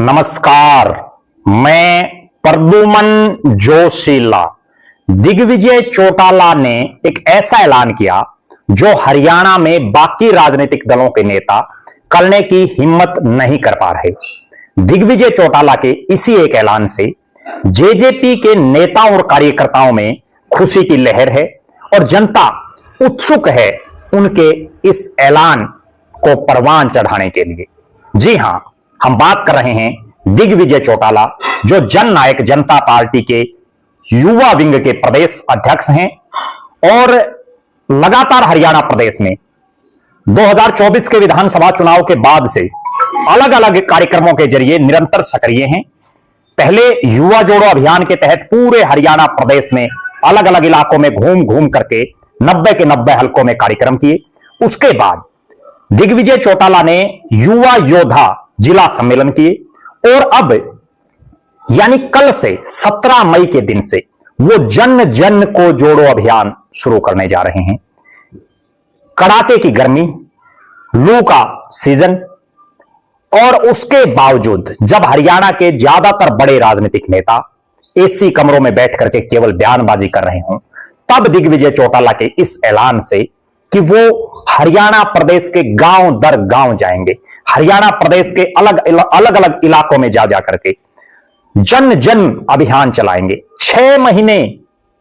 नमस्कार। मैं प्रद्युमन जोशीला। दिग्विजय चौटाला ने एक ऐसा ऐलान किया जो हरियाणा में बाकी राजनीतिक दलों के नेता करने की हिम्मत नहीं कर पा रहे। दिग्विजय चौटाला के इसी एक ऐलान से जेजेपी के नेताओं और कार्यकर्ताओं में खुशी की लहर है और जनता उत्सुक है उनके इस ऐलान को परवान चढ़ाने के लिए। जी हां, हम बात कर रहे हैं दिग्विजय चौटाला, जो जननायक जनता पार्टी के युवा विंग के प्रदेश अध्यक्ष हैं और लगातार हरियाणा प्रदेश में 2024 के विधानसभा चुनाव के बाद से अलग अलग कार्यक्रमों के जरिए निरंतर सक्रिय हैं। पहले युवा जोड़ो अभियान के तहत पूरे हरियाणा प्रदेश में अलग अलग इलाकों में घूम घूम करके 90 के 90 हलकों में कार्यक्रम किए। उसके बाद दिग्विजय चौटाला ने युवा योद्धा जिला सम्मेलन किए और अब यानी कल से 17 मई के दिन से वो जन जन को जोड़ो अभियान शुरू करने जा रहे हैं। कड़ाके की गर्मी, लू का सीजन और उसके बावजूद जब हरियाणा के ज्यादातर बड़े राजनीतिक नेता एसी कमरों में बैठ करके केवल बयानबाजी कर रहे हों, तब दिग्विजय चौटाला के इस ऐलान से कि वो हरियाणा प्रदेश के गांव दर गांव जाएंगे, हरियाणा प्रदेश के अलग अलग इलाकों में जा करके जन जन अभियान चलाएंगे। 6 महीने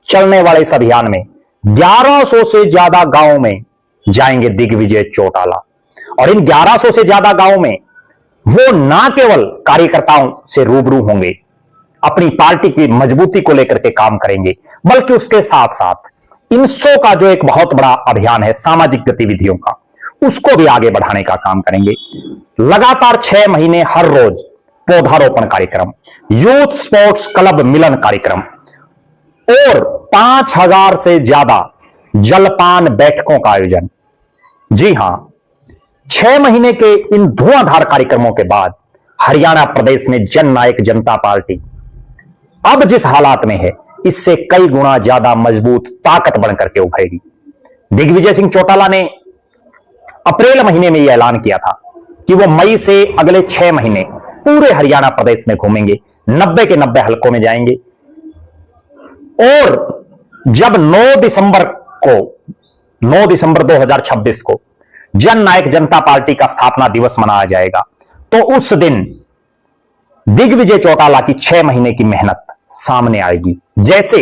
चलने वाले इस अभियान में 1100 से ज्यादा गांवों में जाएंगे दिग्विजय चौटाला और इन 1100 से ज्यादा गांवों में वो ना केवल कार्यकर्ताओं से रूबरू होंगे, अपनी पार्टी की मजबूती को लेकर के काम करेंगे, बल्कि उसके साथ साथ INSO का जो एक बहुत बड़ा अभियान है सामाजिक गतिविधियों का, उसको भी आगे बढ़ाने का काम करेंगे। लगातार 6 महीने हर रोज पौधारोपण कार्यक्रम, यूथ स्पोर्ट्स क्लब मिलन कार्यक्रम और 5000 से ज्यादा जलपान बैठकों का आयोजन। जी हां, 6 महीने के इन धुआंधार कार्यक्रमों के बाद हरियाणा प्रदेश में जननायक जनता पार्टी अब जिस हालात में है, इससे कई गुना ज्यादा मजबूत ताकत बनकर के उभरेगी। दिग्विजय सिंह चौटाला ने अप्रैल महीने में यह ऐलान किया था कि वो मई से अगले 6 महीने पूरे हरियाणा प्रदेश में घूमेंगे, 90 के 90 हलकों में जाएंगे और जब 9 दिसंबर 2026 को जननायक जनता पार्टी का स्थापना दिवस मनाया जाएगा, तो उस दिन दिग्विजय चौटाला की 6 महीने की मेहनत सामने आएगी। जैसे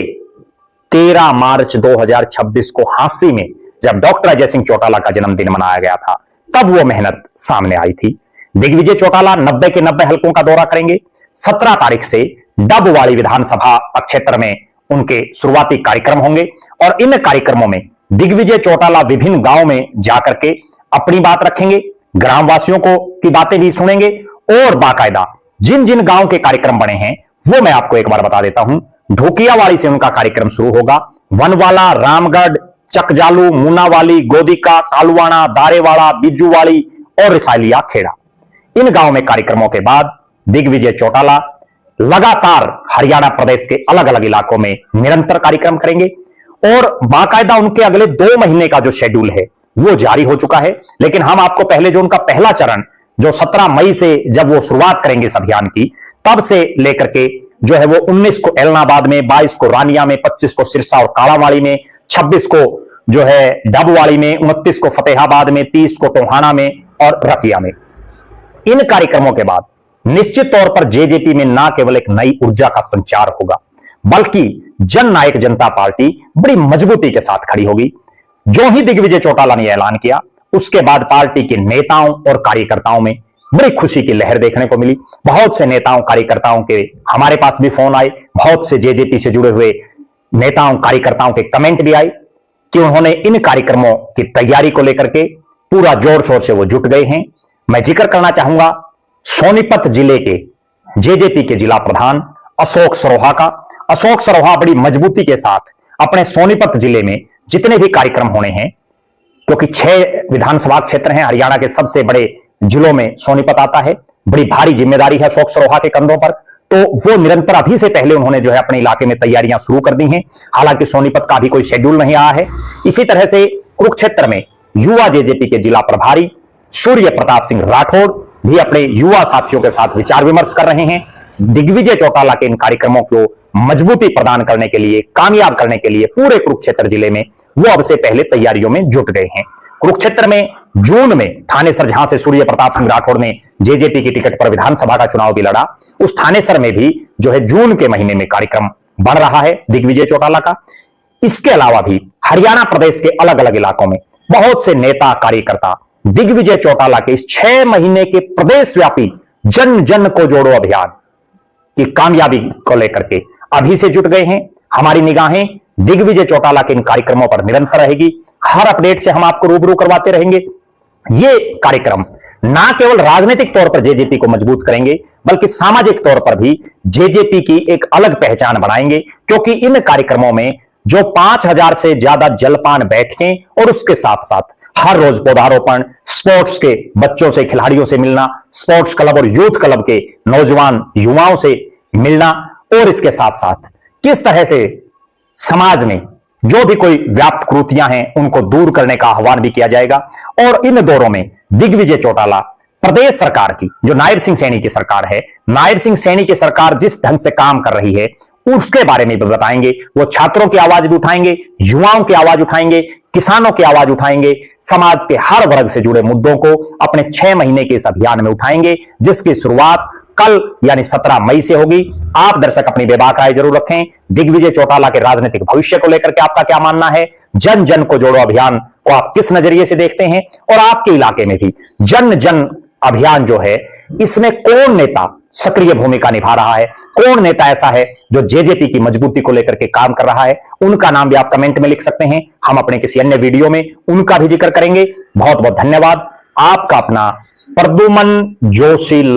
13 मार्च 2026 को हांसी में जब डॉक्टर अजय सिंह चौटाला का जन्मदिन मनाया गया था, तब वो मेहनत सामने आई थी। दिग्विजय चौटाला 90 के 90 हलकों का दौरा करेंगे। 17 तारीख से डबवाली विधानसभा क्षेत्र में उनके शुरुआती कार्यक्रम होंगे और इन कार्यक्रमों में दिग्विजय चौटाला विभिन्न गांवों में जाकर के अपनी बात रखेंगे, ग्रामवासियों को की बातें भी सुनेंगे और बाकायदा जिन जिन गांव के कार्यक्रम बने हैं वो मैं आपको एक बार बता देता हूं। ढोकियावाड़ी से उनका कार्यक्रम शुरू होगा। वनवाला, रामगढ़, चकजालू, मुनावाली, गोदिका, कालुवाना, दारेवाड़ा, बिज्जूवाड़ी और रिसालिया खेड़ा, इन गांवों में कार्यक्रमों के बाद दिग्विजय चौटाला लगातार हरियाणा प्रदेश के अलग अलग इलाकों में निरंतर कार्यक्रम करेंगे और बाकायदा उनके अगले 2 महीने का जो शेड्यूल है वो जारी हो चुका है। लेकिन हम आपको पहले जो उनका पहला चरण जो 17 मई से जब वो शुरुआत करेंगे इस अभियान की, तब से लेकर के जो है वो 19 को एलनाबाद में, 22 को रानिया में, 25 को सिरसा और कालावाड़ी में, 26 को जो है डबवाड़ी में, 29 को फतेहाबाद में, 30 को टोहाना में और रतिया में। इन कार्यक्रमों के बाद निश्चित तौर पर जेजेपी में ना केवल एक नई ऊर्जा का संचार होगा, बल्कि जननायक जनता पार्टी बड़ी मजबूती के साथ खड़ी होगी। जो ही दिग्विजय चौटाला ने ऐलान किया, उसके बाद पार्टी के नेताओं और कार्यकर्ताओं में बड़ी खुशी की लहर देखने को मिली। बहुत से नेताओं कार्यकर्ताओं के हमारे पास भी फोन आए, बहुत से जेजेपी से जुड़े हुए नेताओं कार्यकर्ताओं के कमेंट भी आए कि उन्होंने इन कार्यक्रमों की तैयारी को लेकर के पूरा जोर शोर से वो जुट गए हैं। मैं जिक्र करना चाहूंगा सोनीपत जिले के जेजेपी के जिला प्रधान अशोक सरोहा का। अशोक सरोहा बड़ी मजबूती के साथ अपने सोनीपत जिले में जितने भी कार्यक्रम होने हैं, क्योंकि 6 विधानसभा क्षेत्र हैं, हरियाणा के सबसे बड़े जिलों में सोनीपत आता है, बड़ी भारी जिम्मेदारी है अशोक सरोहा के कंधों पर, तो वो निरंतर अभी से पहले उन्होंने जो है अपने इलाके में तैयारियां शुरू कर दी हैं। हालांकि सोनीपत का अभी कोई शेड्यूल नहीं आया है। इसी तरह से कुरुक्षेत्र में युवा जेजेपी के जिला प्रभारी सूर्य प्रताप सिंह राठौड़ भी अपने युवा साथियों के साथ विचार विमर्श कर रहे हैं। दिग्विजय चौटाला के इन कार्यक्रमों को मजबूती प्रदान करने के लिए, कामयाब करने के लिए पूरे कुरुक्षेत्र जिले में वो अब से पहले तैयारियों में जुट गए हैं। कुरुक्षेत्र में जून में थानेसर, जहां से सूर्य प्रताप सिंह राठौड़ ने जेजेपी की टिकट पर विधानसभा का चुनाव भी लड़ा, उस थानेसर में भी जो है जून के महीने में कार्यक्रम बढ़ रहा है दिग्विजय चौटाला का। इसके अलावा भी हरियाणा प्रदेश के अलग अलग इलाकों में बहुत से नेता कार्यकर्ता दिग्विजय चौटाला के इस 6 महीने के प्रदेश व्यापी जन जन को जोड़ो अभियान की कामयाबी को लेकर के अभी से जुट गए हैं। हमारी निगाहें दिग्विजय चौटाला के इन कार्यक्रमों पर निरंतर रहेगी। हर अपडेट से हम आपको रूबरू करवाते रहेंगे। ये कार्यक्रम ना केवल राजनीतिक तौर पर जेजेपी को मजबूत करेंगे, बल्कि सामाजिक तौर पर भी जेजेपी की एक अलग पहचान बनाएंगे, क्योंकि इन कार्यक्रमों में जो 5000 से ज्यादा जलपान बैठकें और उसके साथ साथ हर रोज पौधारोपण, स्पोर्ट्स के बच्चों से, खिलाड़ियों से मिलना, स्पोर्ट्स क्लब और यूथ क्लब के नौजवान युवाओं से मिलना, और इसके साथ साथ किस तरह से समाज में जो भी कोई व्याप्त कुरीतियां हैं उनको दूर करने का आह्वान भी किया जाएगा। और इन दौरों में दिग्विजय चौटाला प्रदेश सरकार की, जो नायब सिंह सैनी की सरकार है, नायब सिंह सैनी की सरकार जिस ढंग से काम कर रही है उसके बारे में भी बताएंगे। वो छात्रों की आवाज भी उठाएंगे, युवाओं की आवाज उठाएंगे, किसानों की आवाज उठाएंगे, समाज के हर वर्ग से जुड़े मुद्दों को अपने 6 महीने के इस अभियान में उठाएंगे, जिसकी शुरुआत कल यानी 17 मई से होगी। आप दर्शक अपनी बेबाक राय जरूर रखें। दिग्विजय चौटाला के राजनीतिक भविष्य को लेकर के आपका क्या मानना है? जन जन को जोड़ो अभियान को आप किस नजरिए से देखते हैं? और आपके इलाके में भी जन जन अभियान जो है, इसमें कौन नेता सक्रिय भूमिका निभा रहा है? कौन नेता ऐसा है जो जेजेपी की मजबूती को लेकर के काम कर रहा है? उनका नाम भी आप कमेंट में लिख सकते हैं। हम अपने किसी अन्य वीडियो में उनका भी जिक्र करेंगे। बहुत बहुत धन्यवाद। आपका अपना प्रद्युमन जोशीला।